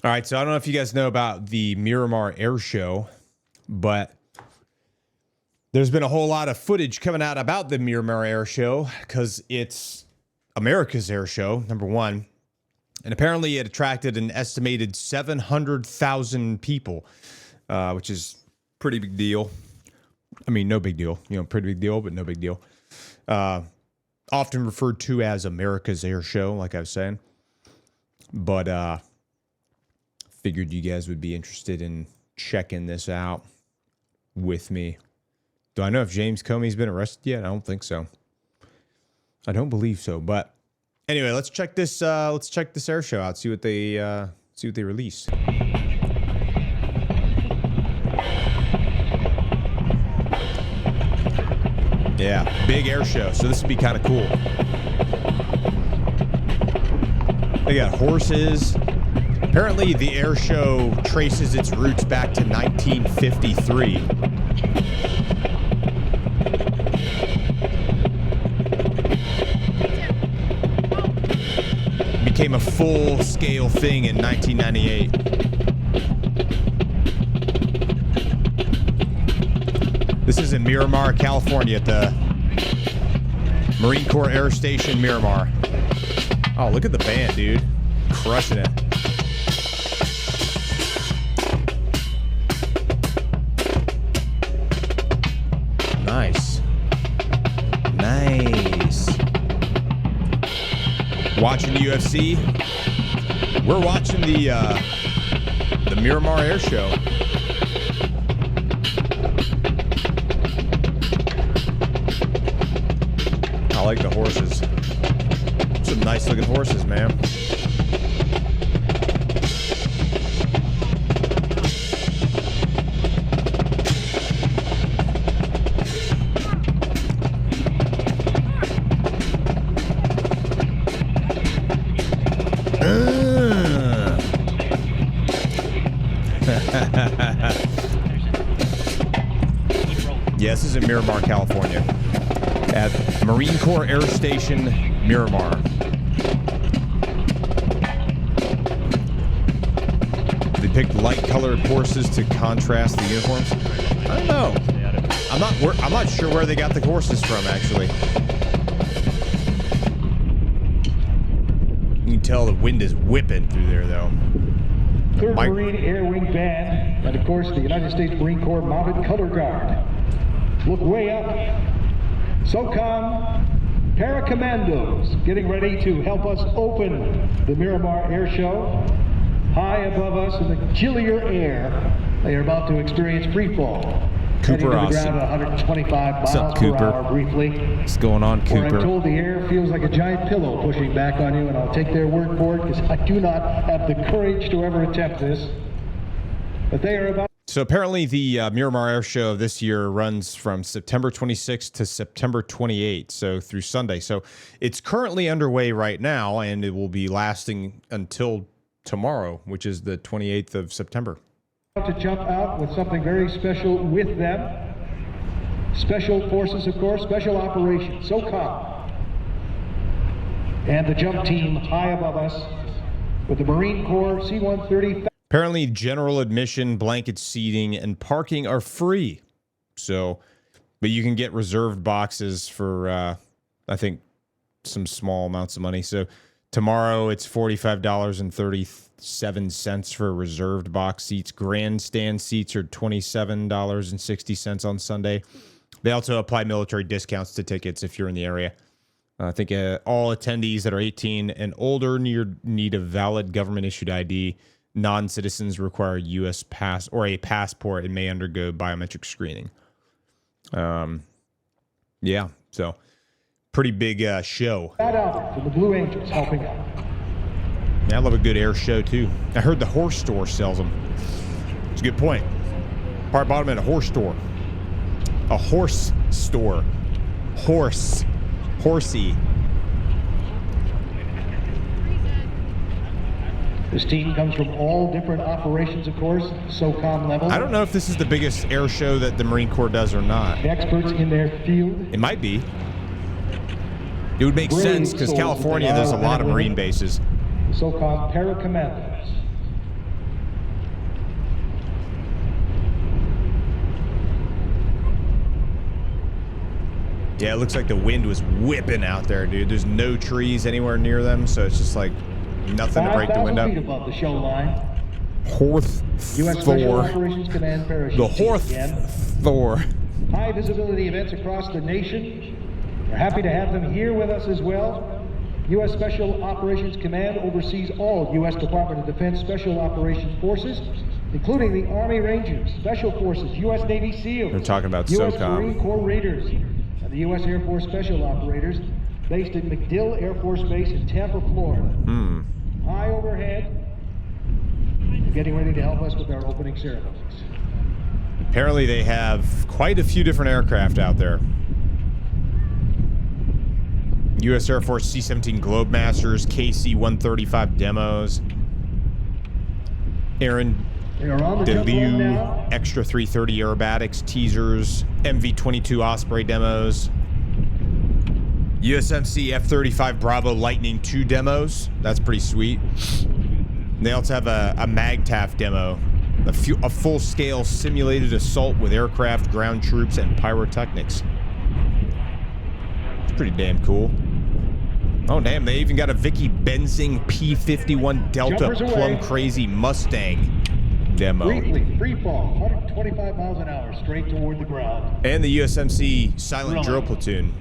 All right, so I don't know if you guys know about the Miramar Airshow, but there's been a whole lot of footage coming out about the Miramar Airshow because it's America's airshow, number one. And apparently it attracted an estimated 700,000 people, which is pretty big deal. I mean, no big deal. You know, pretty big deal, but no big deal. Often referred to as America's airshow, like I was saying. But figured you guys would be interested in checking this out with me. Do I know if James Comey's been arrested yet? I don't think so. I don't believe so. But anyway, let's check this. Let's check this air show out. See what they release. Yeah, big air show. So this would be kind of cool. They got horses. Apparently, the air show traces its roots back to 1953. Became a full-scale thing in 1998. This is in Miramar, California, at the Marine Corps Air Station, Miramar. Oh, look at the band, dude. Crushing it. Nice. Nice. Watching the UFC. We're watching the Miramar Air Show. I like the horses. Some nice looking horses, man. Yeah, this is in Miramar, California, at Marine Corps Air Station, Miramar. They picked light-colored horses to contrast the uniforms. I don't know. I'm not sure where they got the horses from, actually. You can tell the wind is whipping through there, though. 3rd Marine Air Wing Band, and of course the United States Marine Corps Mounted Color Guard. Look way up. SOCOM Paracommandos getting ready to help us open the Miramar Air Show. High above us in the chillier air, they are about to experience free fall. Cooper, heading to the ground at 125 miles per hour briefly. What's going on, Cooper? I'm told the air feels like a giant pillow pushing back on you, and I'll take their word for it because I do not have the courage to ever attempt this. But they are about. So apparently the Miramar Air Show this year runs from September 26th to September 28th, so through Sunday. So it's currently underway right now, and it will be lasting until tomorrow, which is the 28th of September. To jump out with something very special with them. Special forces, of course, special operations, SOCOM. And the jump team high above us with the Marine Corps C-130. Apparently, general admission, blanket seating, and parking are free. So, but you can get reserved boxes for, I think, some small amounts of money. So tomorrow it's $45.37 for reserved box seats. Grandstand seats are $27.60 on Sunday. They also apply military discounts to tickets if you're in the area. I think all attendees that are 18 and older need a valid government-issued ID. Non-citizens require a U.S. pass or a passport and may undergo biometric screening. Yeah, so pretty big show. That out for the Blue Angels helping out. Yeah, I love a good air show too. I heard the horse store sells them. It's a good point. Probably bought them at a horse store. A horse store. Horsey. This team comes from all different operations, of course, SOCOM level. I don't know if this is the biggest air show that the Marine Corps does or not. Experts in their field. It might be. It would make sense because California, there's a lot of Marine bases. SOCOM Paracommandos. Yeah, it looks like the wind was whipping out there, dude. There's no trees anywhere near them, so it's just like nothing to break the wind up. 5,000 feet above the show line. Horth U.S. Special Thor. Operations Command parachute. The Horth Thor. High visibility events across the nation. We're happy to have them here with us as well. U.S. Special Operations Command oversees all U.S. Department of Defense Special Operations Forces, including the Army Rangers, Special Forces, U.S. Navy SEALs, They're talking about U.S. SOCOM. Marine Corps Raiders, and the U.S. Air Force Special Operators, based at MacDill Air Force Base in Tampa, Florida. High overhead, getting ready to help us with our opening ceremonies. Apparently they have quite a few different aircraft out there. U.S. Air Force C-17 Globemasters, KC-135 demos, Aaron DeLue Extra 330 aerobatics teasers, MV-22 Osprey demos, USMC F-35 Bravo Lightning II demos. That's pretty sweet. They also have a MAGTF demo, a full-scale simulated assault with aircraft, ground troops, and pyrotechnics. It's pretty damn cool. Oh, damn, they even got a Vicky Benzing P-51 Delta Plum Crazy Mustang demo. Briefly, free fall, 125 miles an hour, straight toward the ground. And the USMC Silent Drill Platoon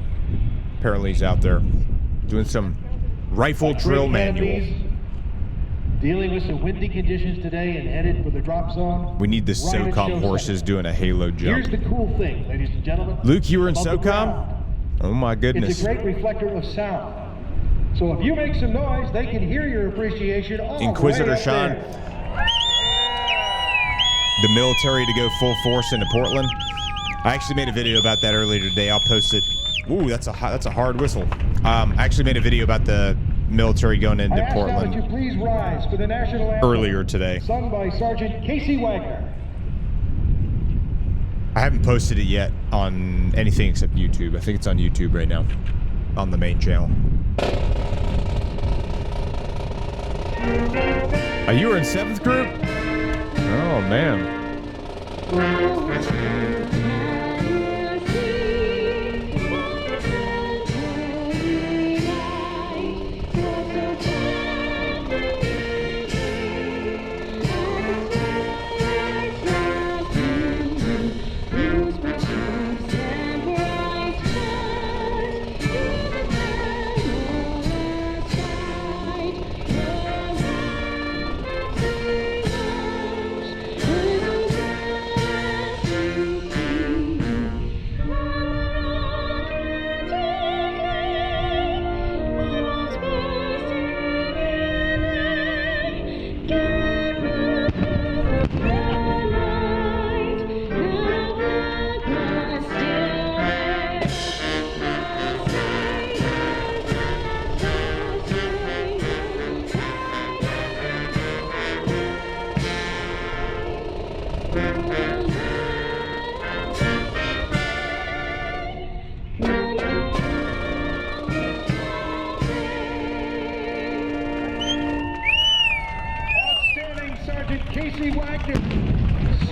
apparently is out there doing some rifle drill manual. Dealing with some windy conditions today and headed for the drop zone. We need the SOCOM horses doing a halo jump. Here's the cool thing, ladies and gentlemen. Luke, you were in SOCOM? Oh my goodness. It's a great reflector of sound. So if you make some noise, they can hear your appreciation all Inquisitor way up Sean. there. The military to go full force into Portland. I actually made a video about that earlier today. I'll post it. Ooh, that's a hard whistle. I actually made a video about the military going into Portland Now that you please rise for the national anthem, earlier today. sung by Sergeant Casey Wagner. I haven't posted it yet on anything except YouTube. I think it's on YouTube right now, on the main channel. Oh, you were in 7th group? Oh, man.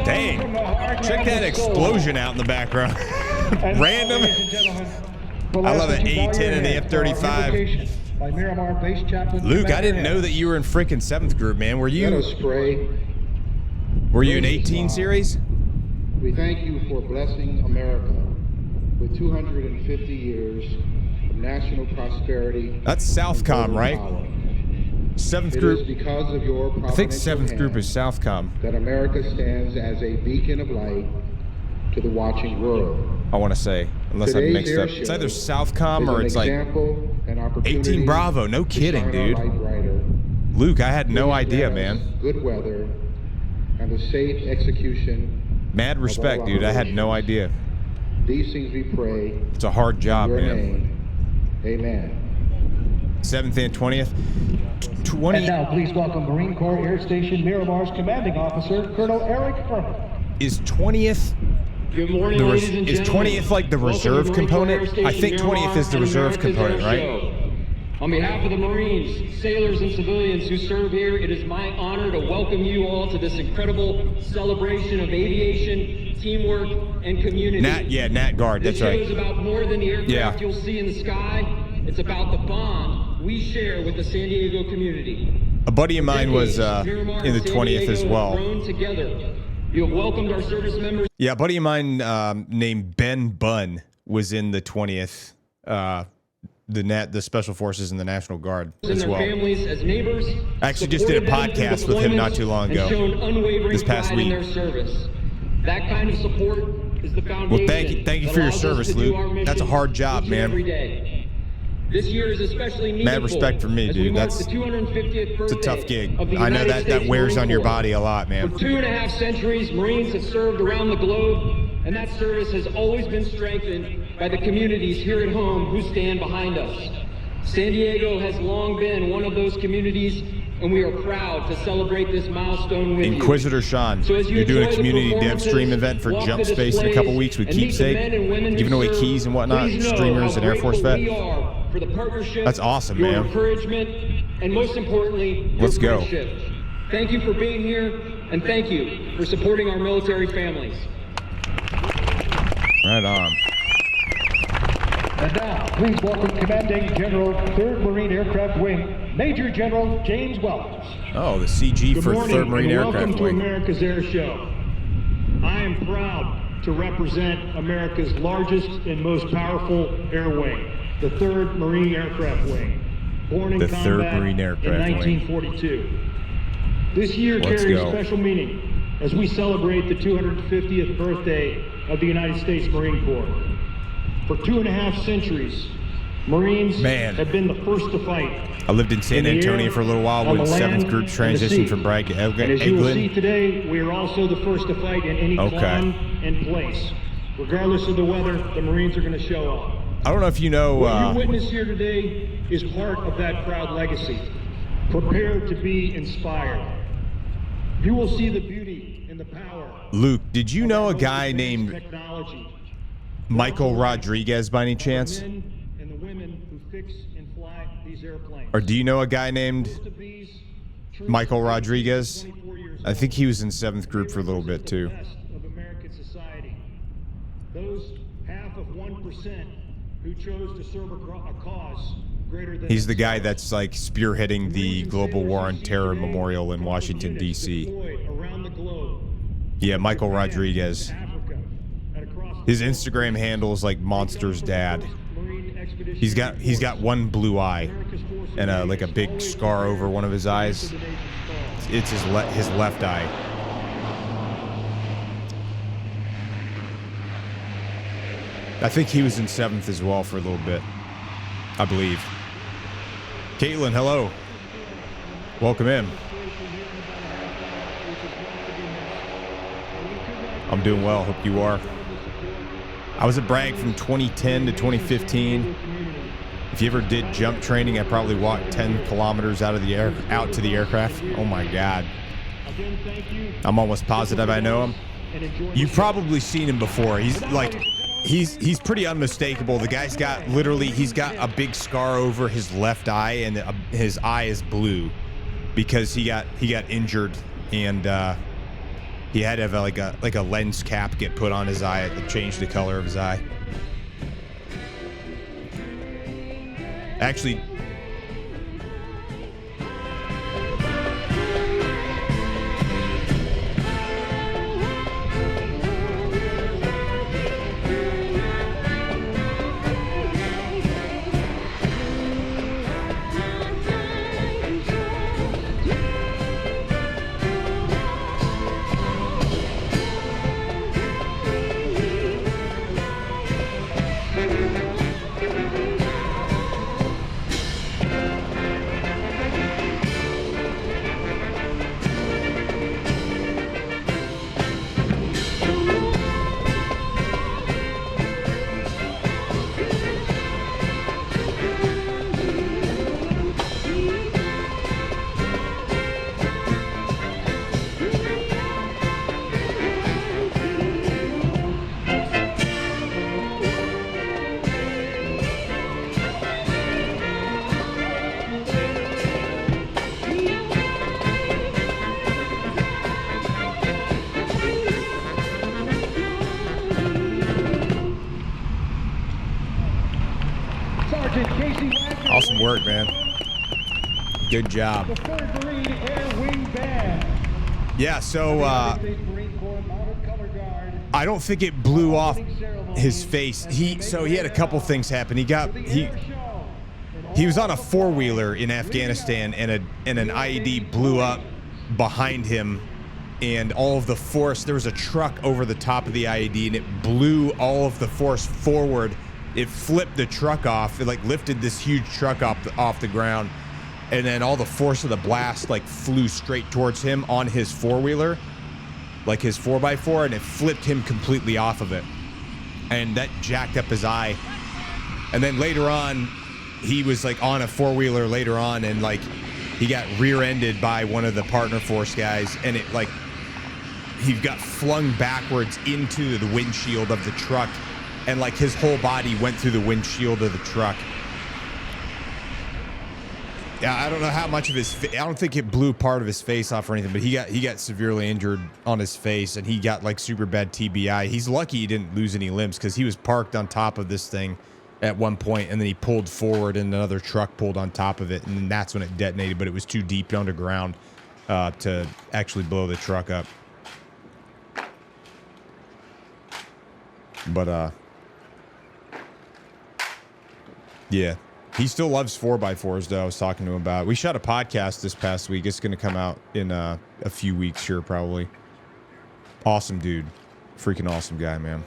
Dang. Check that explosion out in the background. Random. I love it. A-10 and the F-35. By Miramar Base Chaplain Luke, I didn't know that you were in freaking 7th group, man. Were you? Were you in 18 series? We thank you for blessing America with 250 years of national prosperity. That's Southcom, right? 7th group. It is because of your I think 7th group is Southcom. that America stands as a beacon of light to the watching world. I want to say, unless I Today's mixed up. airshow It's either Southcom or is it's an like example and opportunity 18 Bravo. No to kidding, shine dude. our light brighter. Luke, I had no Please idea, grant us man. Good weather and the safe exexecution. Mad respect, dude. I had no idea. These things we pray. It's a hard job, in your man. name. Amen. 7th and 20th. And 20 now please welcome Marine Corps Air Station Miramar's commanding officer, Colonel Eric Furman. is 20th. Good morning, ladies and Is gentlemen. 20th like the Welcome to reserve Marine Corps Air component? Station I think 20th Miramar is the and reserve America's component, Air right? Show. On behalf of the Marines, sailors, and civilians who serve here, it is my honor to welcome you all to this incredible celebration of aviation, teamwork, and community. Nat Guard, that's right. This show is about more than the aircraft you'll see in the sky. It's about the bond we share with the San Diego community. A buddy of mine was Miramar in the and San 20th Diego as have well. grown together. You have welcomed our service members. Yeah, a buddy of mine named Ben Bunn was in the 20th, the Special Forces and the National Guard And as their well. families as neighbors. I actually just did a supported them podcast through with him not deployments, too long ago. And shown unwavering This past pride week. in their service. That kind of support is the foundation. Well, thank you that for your allows us service, to do Luke. our mission That's a hard job, each and man. every day. This year is especially meaningful. Mad respect for me, as we dude. mark That's the 250th it's a birthday tough gig. of the I know United that States wears Marine on your Corps. body a lot, man. For 2.5 centuries, Marines have served around the globe, and that service has always been strengthened by the communities here at home who stand behind us. San Diego has long been one of those communities, and we are proud to celebrate this milestone with Inquisitor Sean, So as you you're doing a enjoy the community dev performances, stream event for walk Jump the Space in a couple displays, weeks with and meet the men and Keepsake, women who giving away serve, keys and whatnot, please know streamers how and Air Force grateful vet. we are for the partnership, That's awesome, your man. encouragement, and most importantly, your Let's go. friendship. Thank you for being here, and thank you for supporting our military families. Right on. And now, please welcome Commanding General 3rd Marine Aircraft Wing, Major General James Wells. Oh, the CG Good for morning 3rd Marine and welcome Aircraft to Wing. America's Air Show. I am proud to represent America's largest and most powerful air wing, the 3rd Marine Aircraft Wing, born in The 3rd combat Marine in Aircraft Wing. 1942. This year Let's carries go. special meaning as we celebrate the 250th birthday of the United States Marine Corps. For 2.5 centuries, Marines Man. have been the first to fight. I lived in San In the Antonio air, for a little while on when the 7th land, Group and the transitioned sea. from Bragg to And as you will see Eglin. today, we are also the first to fight in any Okay. climb and place. Regardless of the weather, the Marines are going to show up. I don't know if you know, What you witness here today is part of that proud legacy. Prepare to be inspired. You will see the beauty and the power. Luke, did you of know our a most guy advanced named technology. Michael Rodriguez by any chance? The men and the women who fix and fly these airplanes. Or do you know a guy named Most of these troops Michael are Rodriguez? 24 years I think old. he was in 7th Group for a little bit too. The best of American society. Those half of 1% who chose to serve a cause greater than He's the guy themselves. that's like spearheading the Marines and Global sailors War you on see Terror today Memorial in come from Washington, units D.C. deployed around the globe. Yeah, Michael Japan, Rodriguez. Africa, and across His the world. Instagram handle is like Monster's They come Dad. from the first Marine Expeditionary He's got Force. one blue eye America's force and like a remains big always scar prepared over one of his to eyes. answer the nation's call. It's his left eye. I think he was in 7th as well for a little bit, I believe. Caitlin, hello. Welcome in. I'm doing well. Hope you are. I was at Bragg from 2010 to 2015. If you ever did jump training, I probably walked 10 kilometers out to the aircraft. Oh my God. Again, thank you I'm almost positive I know him. and enjoy the You've show. probably seen him before. He's like, he's pretty unmistakable. The guy's got he's got a big scar over his left eye, and his eye is blue because he got injured, and he had to have like a lens cap get put on his eye to change the color of his eye. Actually, work, man. Good job. The 3rd Marine Air Wing Band. Yeah, so United States Marine Corps Mounted Color Guard. I don't think it blew off his face. He had a couple things happen. He was on a four-wheeler in Afghanistan, and an IED blew up behind him, and all of the force, there was a truck over the top of the IED, and it blew all of the force forward. It flipped the truck off. It like lifted this huge truck off the ground, and then all the force of the blast like flew straight towards him on his four-wheeler, like his 4x4, and it flipped him completely off of it, and that jacked up his eye. And then later on, he was like on a four-wheeler later on, and like he got rear-ended by one of the partner force guys, and it like he got flung backwards into the windshield of the truck, and like his whole body went through the windshield of the truck. Yeah, I don't know how much of his I don't think it blew part of his face off or anything, but he got severely injured on his face, and he got like super bad TBI. He's lucky he didn't lose any limbs, because he was parked on top of this thing at one point, and then he pulled forward, and another truck pulled on top of it, and that's when it detonated, but it was too deep underground to actually blow the truck up. But yeah, he still loves 4x4s though. I was talking to him about it. We shot a podcast this past week. It's gonna come out in a few weeks here probably. Awesome dude, freaking awesome guy, man.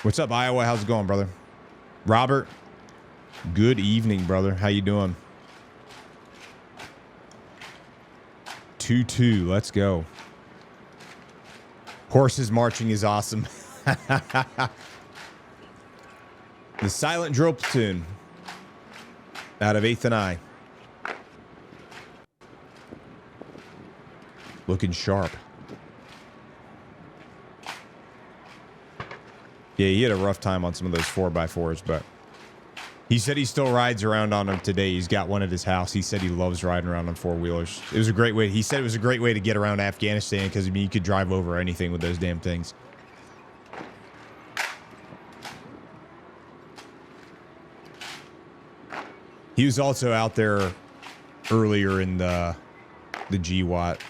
What's up, Iowa? How's it going, brother? Robert, good evening, brother. How you doing? 2-2, let's go. Horses marching is awesome. The Silent Drill Platoon out of 8th and I. Looking sharp. Yeah, he had a rough time on some of those 4x4s, but he said he still rides around on them today. He's got one at his house. He said he loves riding around on four-wheelers. It was a great way. He said it was a great way to get around Afghanistan, because, I mean, you could drive over anything with those damn things. He was also out there earlier in the GWAT.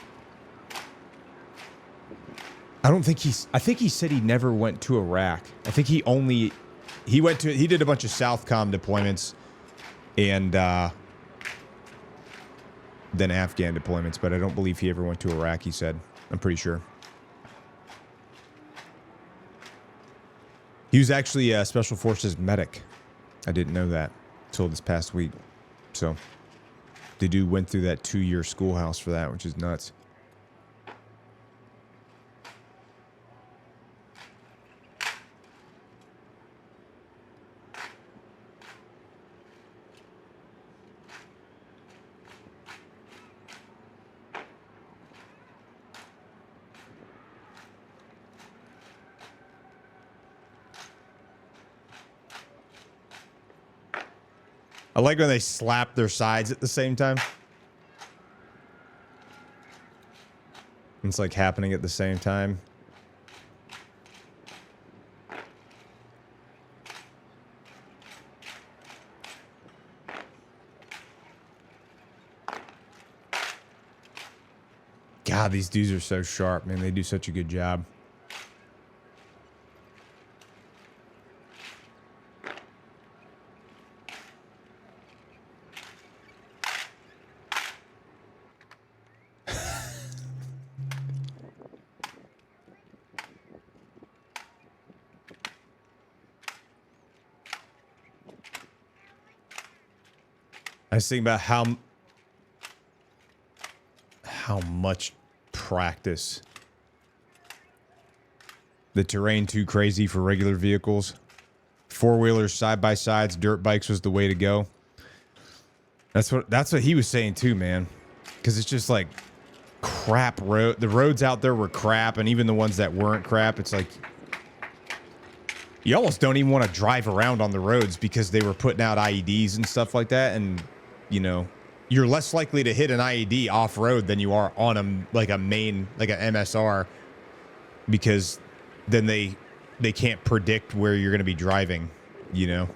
I think he said he never went to Iraq. I think he did a bunch of Southcom deployments and then Afghan deployments, but I don't believe he ever went to Iraq, he said. I'm pretty sure. He was actually a Special Forces medic. I didn't know that until this past week. So the dude went through that 2-year schoolhouse for that, which is nuts. I like when they slap their sides at the same time. It's like happening at the same time. God, these dudes are so sharp, man. They do such a good job. I was thinking about how much practice. The terrain too crazy for regular vehicles. Four-wheelers, side-by-sides, dirt bikes was the way to go. That's what he was saying too, man. Because it's just like crap road. The roads out there were crap, and even the ones that weren't crap, it's like you almost don't even want to drive around on the roads because they were putting out IEDs and stuff like that, and you know, you're less likely to hit an IED off-road than you are on a main, like an MSR, because then they can't predict where you're going to be driving, you know?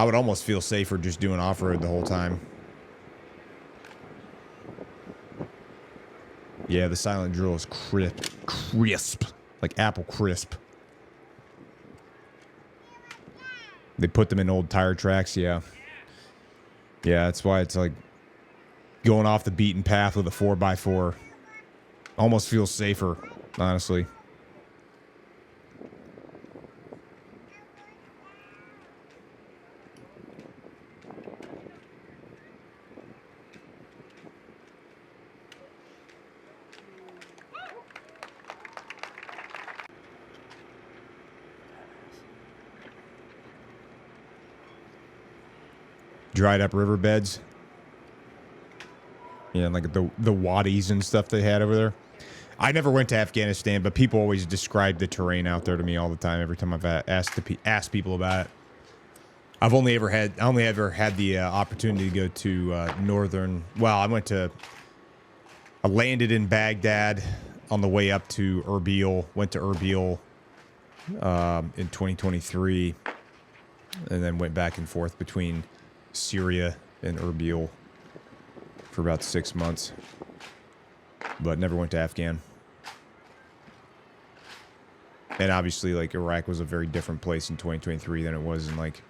I would almost feel safer just doing off-road the whole time. Yeah, the silent drill is crisp, like apple crisp. They put them in old tire tracks, yeah. Yeah, that's why it's like going off the beaten path with a 4x4. Almost feels safer, honestly. Dried up riverbeds. Yeah, like the wadis and stuff they had over there. I never went to Afghanistan, but people always describe the terrain out there to me all the time. Every time I've asked people about it. I only ever had the opportunity to go to northern. Well, I landed in Baghdad on the way up to Erbil. Went to Erbil in 2023, and then went back and forth between Syria and Erbil for about 6 months, but never went to Afghan. And obviously, like, Iraq was a very different place in 2023 than it was in, like,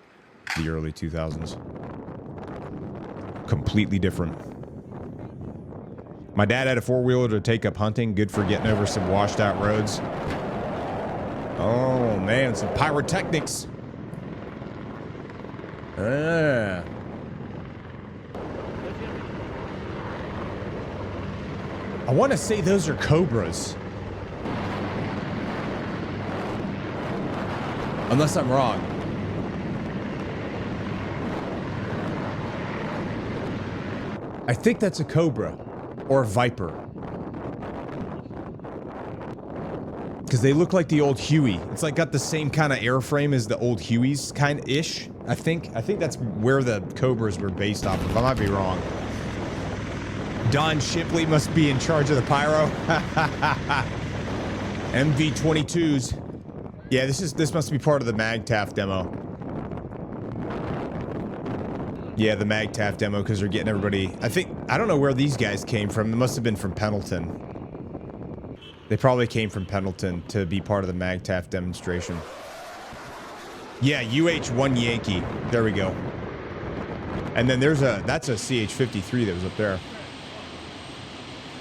the early 2000s. Completely different. My dad had a four-wheeler to take up hunting. Good for getting over some washed-out roads. Oh, man, some pyrotechnics. I want to say those are Cobras. Unless I'm wrong. I think that's a Cobra or a Viper. Because they look like the old Huey. It's like got the same kind of airframe as the old Hueys, kind-ish. I think that's where the Cobras were based off of. I might be wrong. Don Shipley must be in charge of the pyro. MV-22s. Yeah, this must be part of the MAGTF demo. Yeah, the MAGTF demo, because they're getting everybody. I don't know where these guys came from. They must have been from Pendleton. They probably came from Pendleton to be part of the MAGTF demonstration. Yeah, UH-1 Yankee. There we go. And then that's a CH-53 that was up there.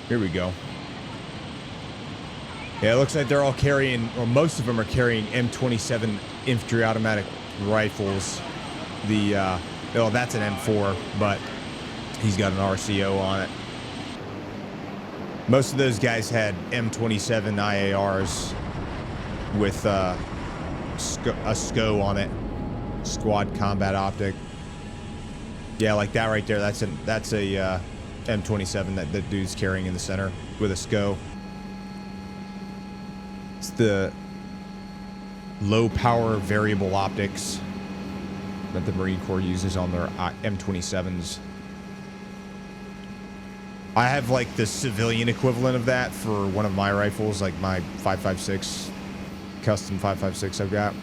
Here we go. Yeah, it looks like they're all carrying, or most of them are carrying M27 infantry automatic rifles. Oh, that's an M4, but he's got an RCO on it. Most of those guys had M27 IARs with a SCO on it. Squad Combat Optic. Yeah, like that right there. That's a M27 that the dude's carrying in the center with a SCO. It's the low power variable optics that the Marine Corps uses on their M27s. I have like the civilian equivalent of that for one of my rifles, like my 5.56 custom 5.56 I've got.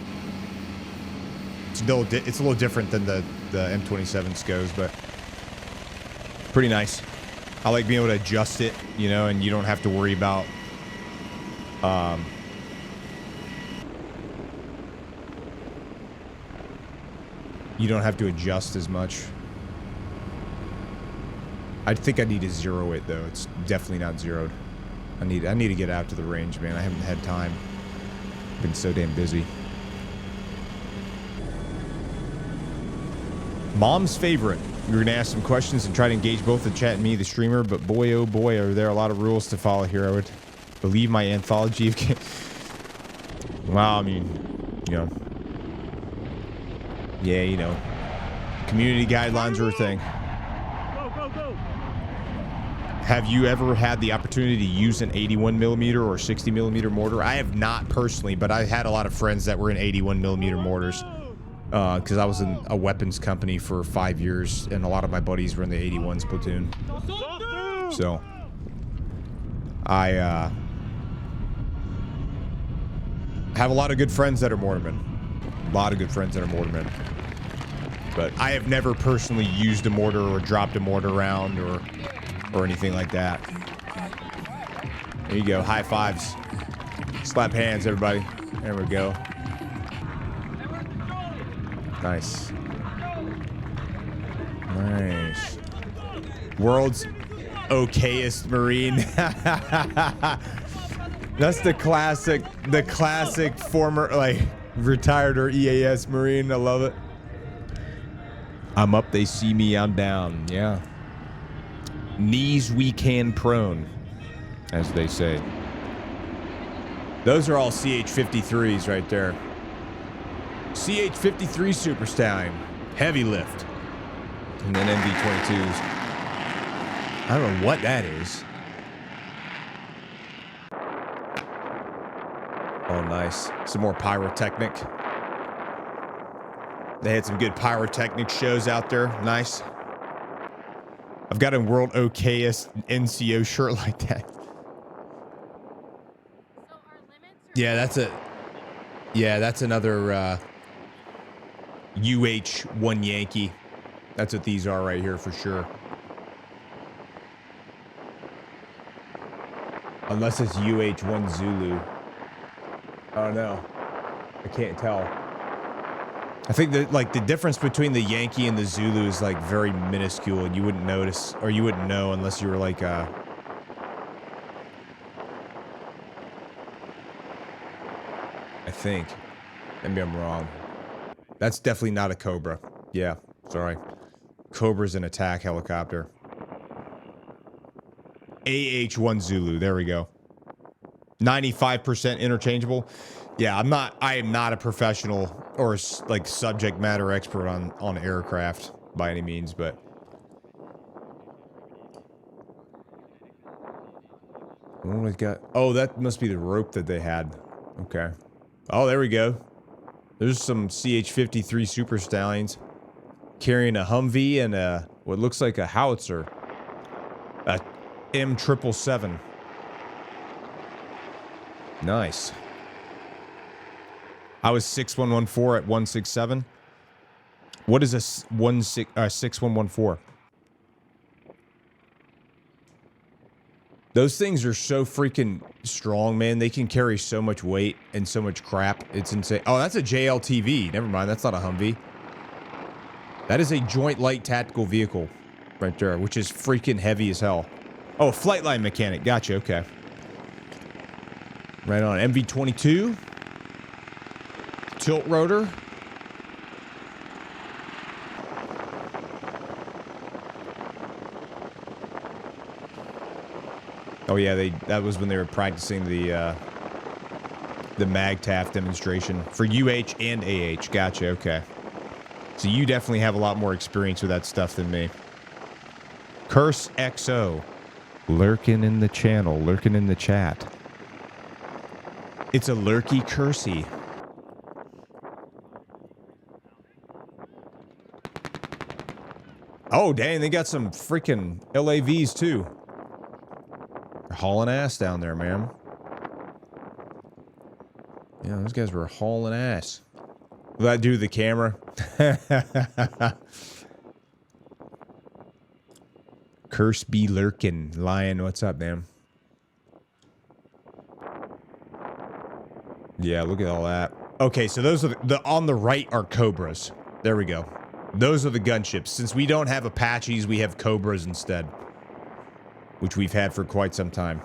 It's a little different than the M27 SCOs, but pretty nice. I like being able to adjust it, you know, and you don't have to worry about you don't have to adjust as much. I think I need to zero it though. It's definitely not zeroed. I need to get out to the range, man. I haven't had time. I've been so damn busy. Mom's favorite. We're gonna ask some questions and try to engage both the chat and me, the streamer, but boy oh boy are there a lot of rules to follow here. I would believe my anthology of wow, I mean, you know. Yeah, you know. Community guidelines are a thing. Have you ever had the opportunity to use an 81mm or 60mm mortar? I have not personally, but I had a lot of friends that were in 81mm mortars. Because I was in a weapons company for 5 years, and a lot of my buddies were in the 81s platoon. So, I have a lot of good friends that are mortarmen. A lot of good friends that are mortarmen. But I have never personally used a mortar or dropped a mortar around or anything like that. There you go. High fives. Slap hands, everybody. There we go. Nice. Nice. World's okayest Marine. That's the classic former, like, retired or EAS Marine. I love it. I'm up, they see me, I'm down. Yeah. Knees weak, hand prone, as they say. Those are all CH-53s right there. CH-53 Super Stallion. Heavy lift. And then MV-22s. I don't know what that is. Oh, nice. Some more pyrotechnic. They had some good pyrotechnic shows out there. Nice. I've got a world okayest NCO shirt like that. Yeah, that's another UH-1 Yankee. That's what these are right here for sure. Unless it's UH-1 Zulu. Oh no, I can't tell. I think that like the difference between the Yankee and the Zulu is like very minuscule, and you wouldn't notice or you wouldn't know unless you were like I think. Maybe I'm wrong. That's definitely not a Cobra. Yeah, sorry. Cobra's an attack helicopter. AH-1 Zulu. There we go. 95% interchangeable. Yeah, I am not a professional or like subject matter expert on aircraft by any means, but what do we got? Oh, that must be the rope that they had. Okay. Oh, there we go. There's some CH-53 Super Stallions carrying a Humvee and a what looks like a howitzer. A M777. Nice. I was 6114 at 167. What is a 6114? Those things are so freaking strong, man. They can carry so much weight and so much crap. It's insane. Oh, that's a JLTV. Never mind. That's not a Humvee. That is a Joint Light Tactical Vehicle right there, which is freaking heavy as hell. Oh, flight line mechanic. Gotcha. Okay. Right on. MV-22. Tilt rotor. Oh yeah, that was when they were practicing the MAGTF demonstration for UH and AH. Gotcha, okay. So you definitely have a lot more experience with that stuff than me. Curse XO. Lurking in the channel, lurking in the chat. It's a lurky cursey. Oh, dang, they got some freaking LAVs, too. They're hauling ass down there, man. Yeah, those guys were hauling ass. Will that do the camera? Curse be lurking. Lion, what's up, man? Yeah, look at all that. Okay, so those are the on the right are Cobras. There we go. Those are the gunships. Since we don't have Apaches, we have Cobras instead, which we've had for quite some time.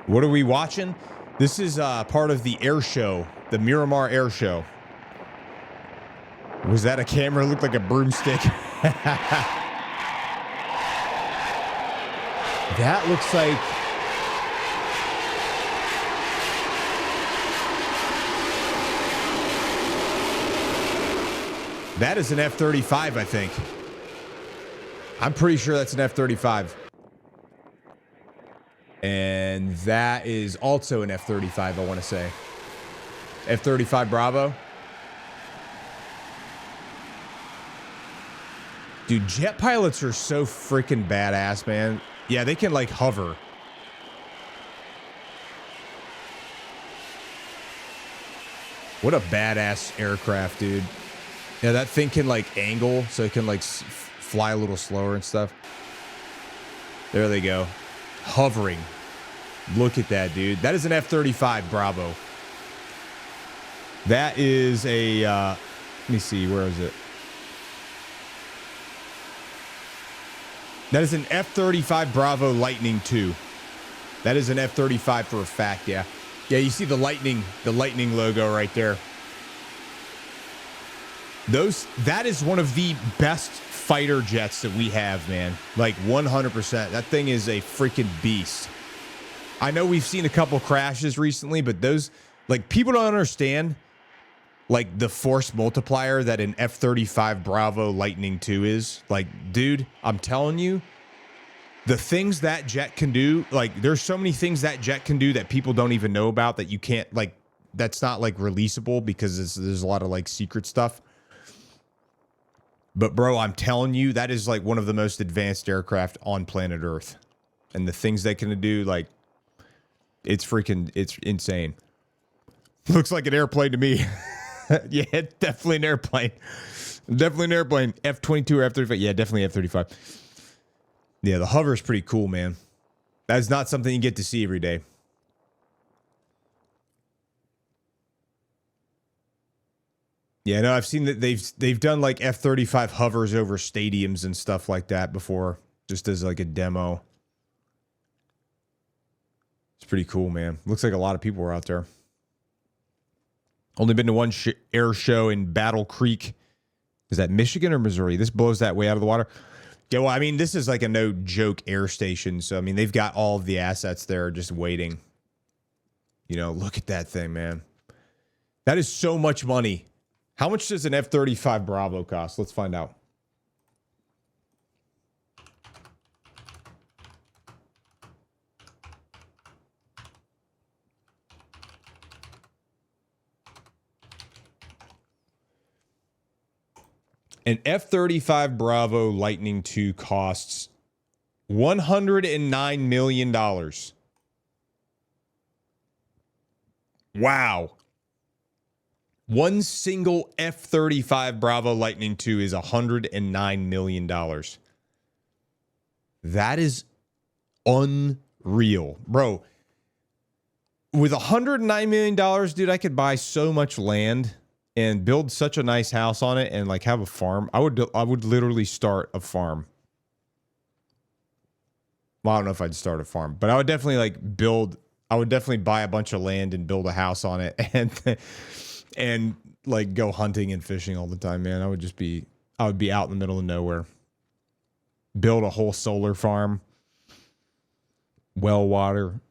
What are we watching? This is part of the Airshow, the Miramar Airshow. Was that a camera? It looked like a broomstick. That looks like... That is an F-35, I think. I'm pretty sure that's an F-35. And that is also an F-35, I want to say. F-35 Bravo. Dude, jet pilots are so freaking badass, man. Yeah, they can, like, hover. What a badass aircraft, dude. Yeah, that thing can like angle so it can like fly a little slower and stuff. There they go. Hovering. Look at that, dude. That is an F-35 Bravo. That is a, let me see, where is it? That is an F-35 Bravo Lightning II. That is an F-35 for a fact, yeah. Yeah, you see the lightning logo right there. That is one of the best fighter jets that we have, man. Like 100%. That thing is a freaking beast. I know we've seen a couple crashes recently, but those, like, people don't understand, like, the force multiplier that an F-35 Bravo Lightning II is. Like, dude, I'm telling you, the things that jet can do, like, there's so many things that jet can do that people don't even know about that you can't, like, that's not, like, releasable because there's a lot of, like, secret stuff. But, bro, I'm telling you, that is, like, one of the most advanced aircraft on planet Earth. And the things they can do, like, it's insane. Looks like an airplane to me. Yeah, it's definitely an airplane. Definitely an airplane. F-22 or F-35. Yeah, definitely F-35. Yeah, the hover is pretty cool, man. That's not something you get to see every day. Yeah, no, I've seen that they've done like F-35 hovers over stadiums and stuff like that before, just as like a demo. It's pretty cool, man. Looks like a lot of people were out there. Only been to one air show in Battle Creek. Is that Michigan or Missouri? This blows that way out of the water. Yeah, well, I mean, this is like a no joke air station. So, I mean, they've got all of the assets there just waiting. You know, look at that thing, man. That is so much money. How much does an F-35 Bravo cost? Let's find out. An F-35 Bravo Lightning II costs $109 million. Wow. One single F-35 Bravo Lightning II is $109 million. That is unreal. Bro, with $109 million, dude, I could buy so much land and build such a nice house on it and like have a farm. I would literally start a farm. Well, I don't know if I'd start a farm, but I would definitely like build. I would definitely buy a bunch of land and build a house on it and like go hunting and fishing all the time, man. I would be out in the middle of nowhere. Build a whole solar farm, well water,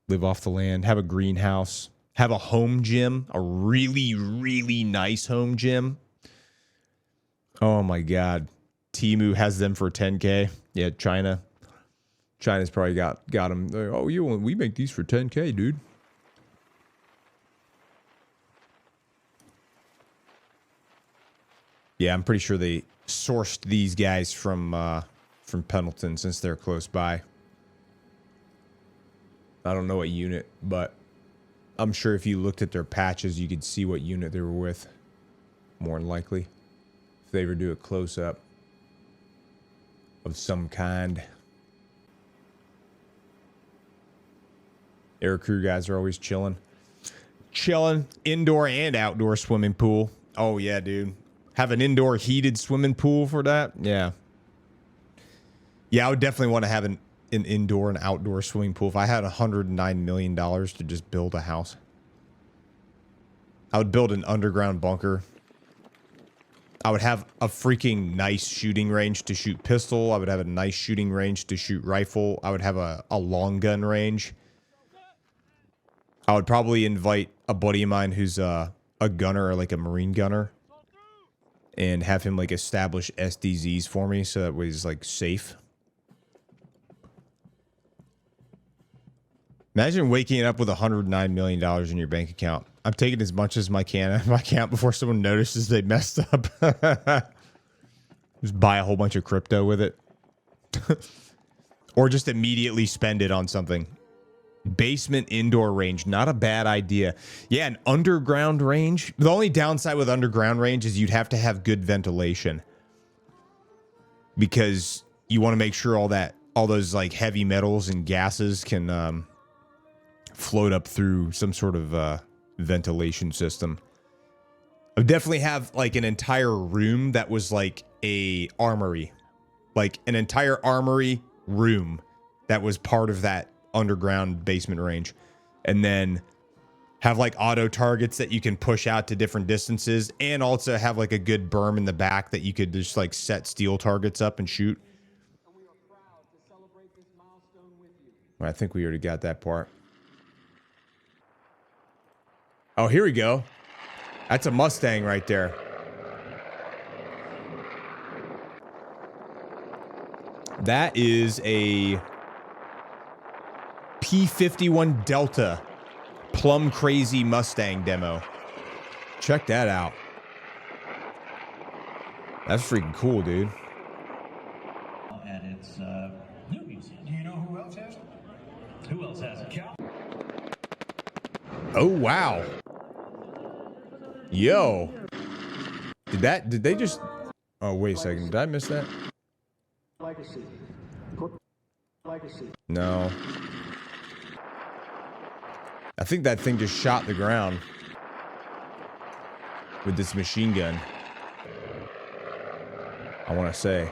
live off the land, have a greenhouse. Have a home gym, a really, really nice home gym. Oh my God. Temu has them for 10K. Yeah, China. China's probably got them. Oh, we make these for 10K, dude. Yeah, I'm pretty sure they sourced these guys from Pendleton since they're close by. I don't know what unit, but I'm sure if you looked at their patches, you could see what unit they were with. More than likely. If they ever do a close-up of some kind. Air crew guys are always chilling. Chilling. Indoor and outdoor swimming pool. Oh, yeah, dude. Have an indoor heated swimming pool for that? Yeah. Yeah, I would definitely want to have an indoor and outdoor swimming pool. If I had $109 million to just build a house, I would build an underground bunker. I would have a freaking nice shooting range to shoot pistol. I would have a nice shooting range to shoot rifle. I would have a long gun range. I would probably invite a buddy of mine who's a gunner or like a Marine gunner and have him like establish SDZs for me so that way he's like safe. Imagine waking up with $109 million in your bank account. I'm taking as much as I can out of my account before someone notices they messed up. Just buy a whole bunch of crypto with it. Or just immediately spend it on something. Basement indoor range, not a bad idea. Yeah, an underground range. The only downside with underground range is you'd have to have good ventilation, because you want to make sure all those like heavy metals and gases can float up through some sort of ventilation system. I would definitely have like an entire room that was like a armory, like an entire armory room that was part of that underground basement range, and then have like auto targets that you can push out to different distances, and also have like a good berm in the back that you could just like set steel targets up and shoot. I think we already got that part. Oh, here we go. That's a Mustang right there. That is a P-51 Delta Plum Crazy Mustang demo. Check that out. That's freaking cool, dude. And it's newbies. Do you know who else has it? Who else has it? Cal? Oh, wow. Yo. Did they just... Oh, wait a second. Did I miss that? Legacy. Legacy. No. I think that thing just shot the ground with this machine gun. I want to say.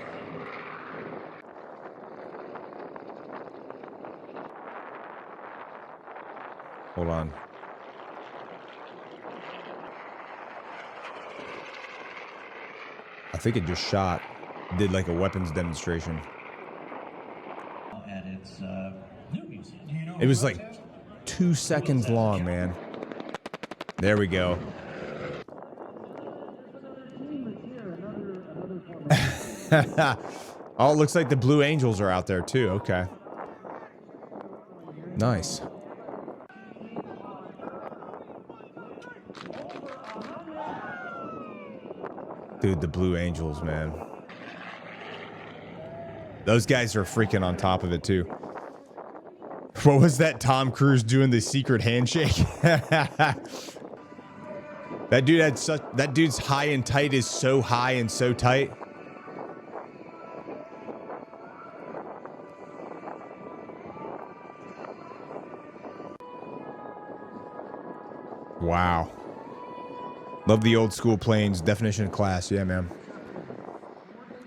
Hold on. I think it just shot. Did like a weapons demonstration. And it's newbies. Do you know It was like 2 seconds long, man. There we go. Oh, it looks like the Blue Angels are out there too. Okay. Nice. Dude, the Blue Angels, man. Those guys are freaking on top of it too. What was that Tom Cruise doing the secret handshake? That dude had such, that dude's high and tight is so high and so tight. Wow. Love the old school planes. Definition of class. Yeah, man.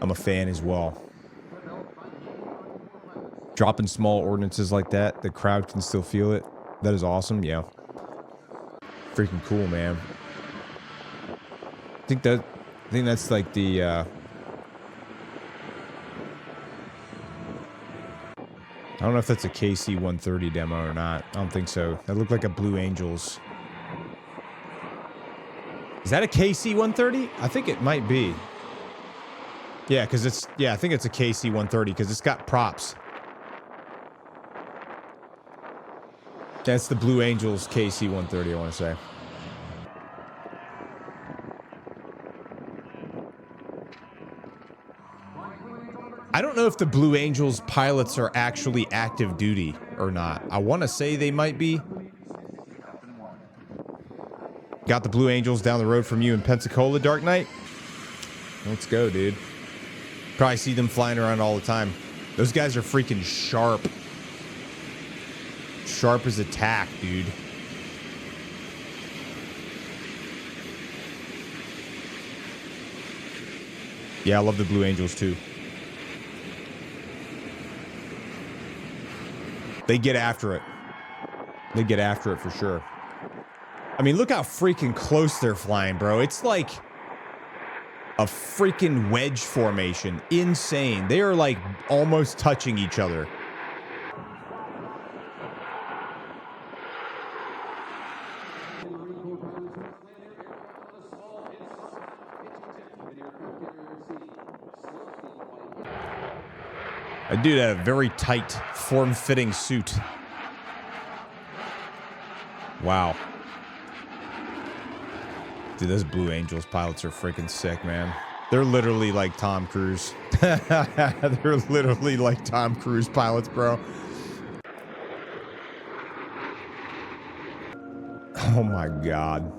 I'm a fan as well. Dropping small ordinances like that, the crowd can still feel it. That is awesome. Yeah. Freaking cool, man. I think that's like the I don't know if that's a KC-130 demo or not. I don't think so. That looked like a Blue Angels. Is that a KC-130? I think it might be. Yeah, because it's... Yeah, I think it's a KC-130 because it's got props. That's the Blue Angels KC-130, I want to say. I don't know if the Blue Angels pilots are actually active duty or not. I want to say they might be. Got the Blue Angels down the road from you in Pensacola, Dark Knight? Let's go, dude. Probably see them flying around all the time. Those guys are freaking sharp. Sharp as a tack, dude. Yeah, I love the Blue Angels too. They get after it. They get after it for sure. I mean, look how freaking close they're flying, bro. It's like a freaking wedge formation. Insane. They are like almost touching each other. I do have a very tight, form-fitting suit. Wow. Dude, those Blue Angels pilots are freaking sick, man. They're literally like Tom Cruise. They're literally like Tom Cruise pilots, bro. Oh my God.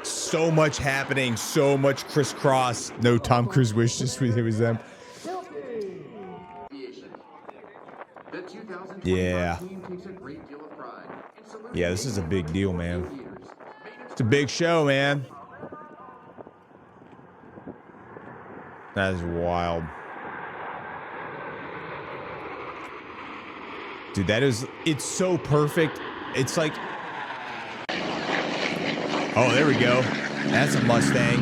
So much happening, so much crisscross. No Tom Cruise wish, just it was them. Yeah. Yeah, this is a big deal, man. It's a big show, man. That is wild. Dude, it's so perfect. It's like, oh, there we go. That's a Mustang.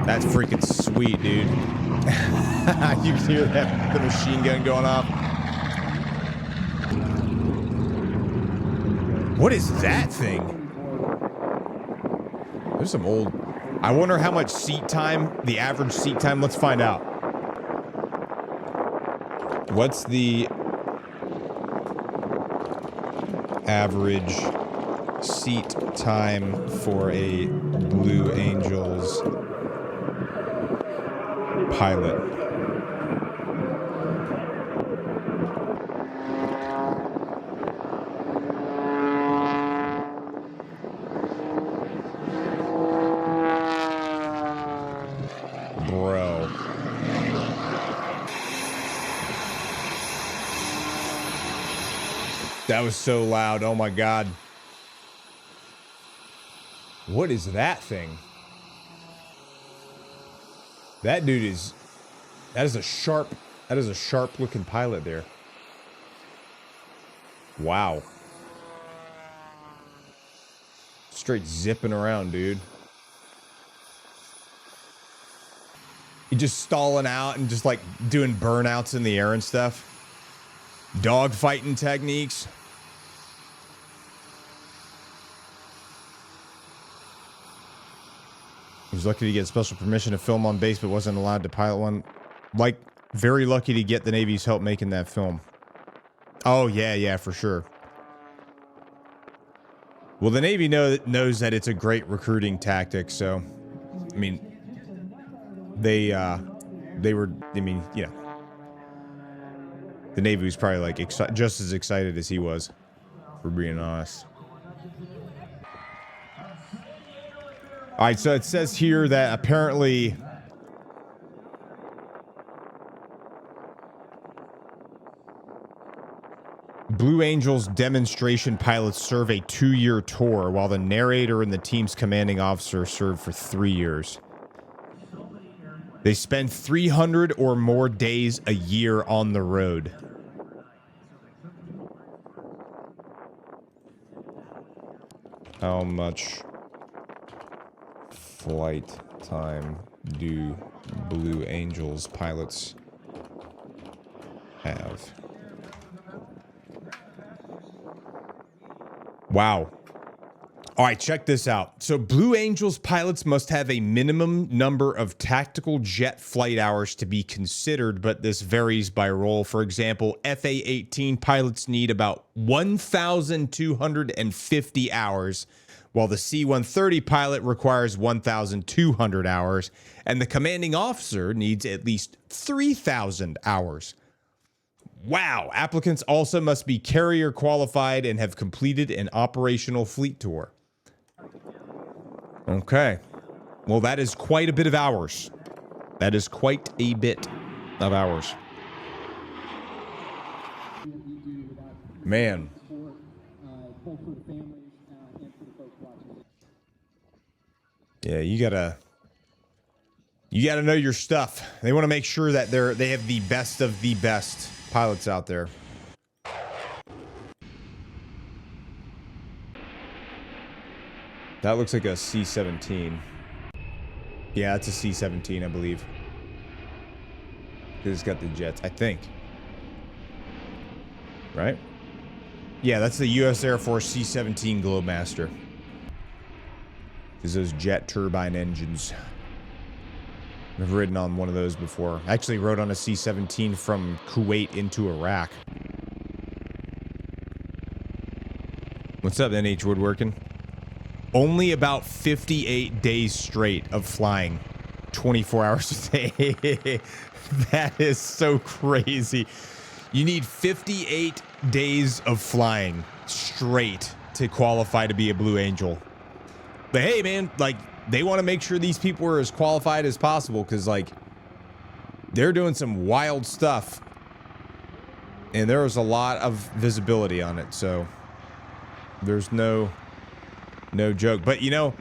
That's freaking sweet, dude. You can hear that, the machine gun going off. What is that thing? There's some old... I wonder how much seat time, the average seat time. Let's find out. What's the average seat time for a Blue Angels pilot? Bro. That was so loud. Oh my God. What is that thing? That dude is... That is a sharp looking pilot there. Wow. Straight zipping around, dude. He just stalling out and just like doing burnouts in the air and stuff. Dog fighting techniques. He was lucky to get special permission to film on base, but wasn't allowed to pilot one. Like, very lucky to get the Navy's help making that film. Oh, yeah, for sure. Well, the Navy knows that it's a great recruiting tactic, so, I mean, they were, I mean, you know, the Navy was probably like just as excited as he was, for being honest. All right, so it says here that apparently Blue Angels demonstration pilots serve a 2-year tour, while the narrator and the team's commanding officer serve for 3 years. They spend 300 or more days a year on the road. How much flight time do Blue Angels pilots have? Wow. All right, check this out. So Blue Angels pilots must have a minimum number of tactical jet flight hours to be considered, but this varies by role. For example, FA-18 pilots need about 1,250 hours, while the C-130 pilot requires 1,200 hours, and the commanding officer needs at least 3,000 hours. Wow. Applicants also must be carrier qualified and have completed an operational fleet tour. Okay. Well, that is quite a bit of hours. That is quite a bit of hours. Man. Yeah, you gotta know your stuff. They want to make sure that they have the best of the best pilots out there. That looks like a C-17. Yeah, it's a C-17, I believe. It's got the jets, I think. Right? Yeah, that's the U.S. Air Force C-17 Globemaster. Is those jet turbine engines. I've ridden on one of those before. I actually rode on a C-17 from Kuwait into Iraq. What's up, NH Woodworking? Only about 58 days straight of flying 24 hours a day. That is so crazy. You need 58 days of flying straight to qualify to be a Blue Angel. But hey, man, like, they want to make sure these people are as qualified as possible because, like, they're doing some wild stuff. And there was a lot of visibility on it, so there's no joke. But, you know,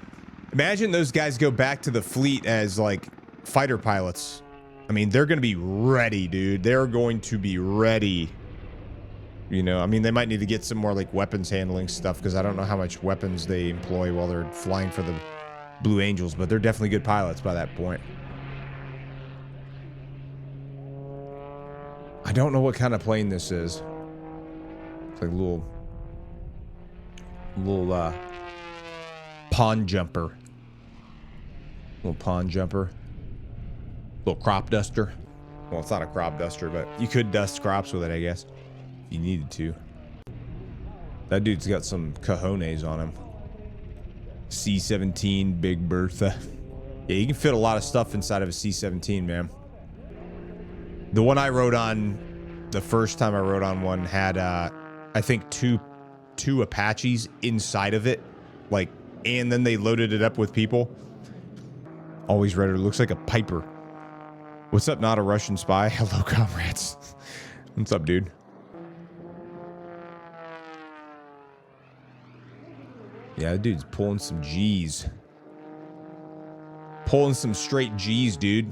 imagine those guys go back to the fleet as, like, fighter pilots. I mean, they're going to be ready, dude. They're going to be ready. You know, I mean, they might need to get some more, like, weapons handling stuff because I don't know how much weapons they employ while they're flying for the Blue Angels, but they're definitely good pilots by that point. I don't know what kind of plane this is. It's like a little pond jumper. Little pond jumper. Little crop duster. Well, it's not a crop duster, but you could dust crops with it, I guess. If you needed to. That dude's got some cojones on him. C-17 Big Bertha. Yeah, you can fit a lot of stuff inside of a C-17, man. The one I rode on, the first time I rode on one, had, I think, two Apaches inside of it. Like, and then they loaded it up with people. Always read it. It looks like a Piper. What's up, not a Russian spy? Hello, comrades. What's up, dude? Yeah, that dude's pulling some G's. Pulling some straight G's, dude.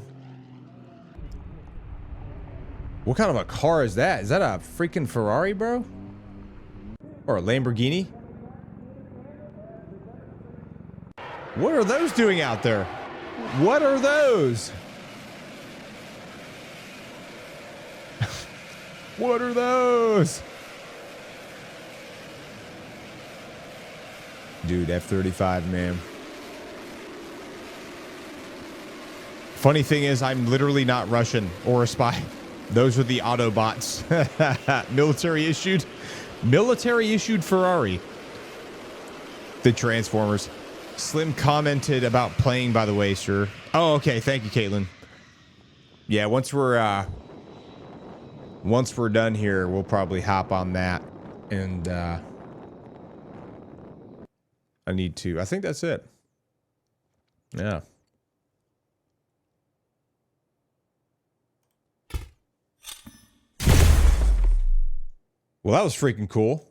What kind of a car is that? Is that a freaking Ferrari, bro? Or a Lamborghini? What are those doing out there? What are those? What are those? Dude, F-35, man. Funny thing is, I'm literally not Russian or a spy. Those are the Autobots. Military issued. Military issued Ferrari. The Transformers. Slim commented about playing, by the way, sir. Oh, okay. Thank you, Caitlin. Yeah, once we're done here, we'll probably hop on that. And I need to. I think that's it. Yeah. Well, that was freaking cool.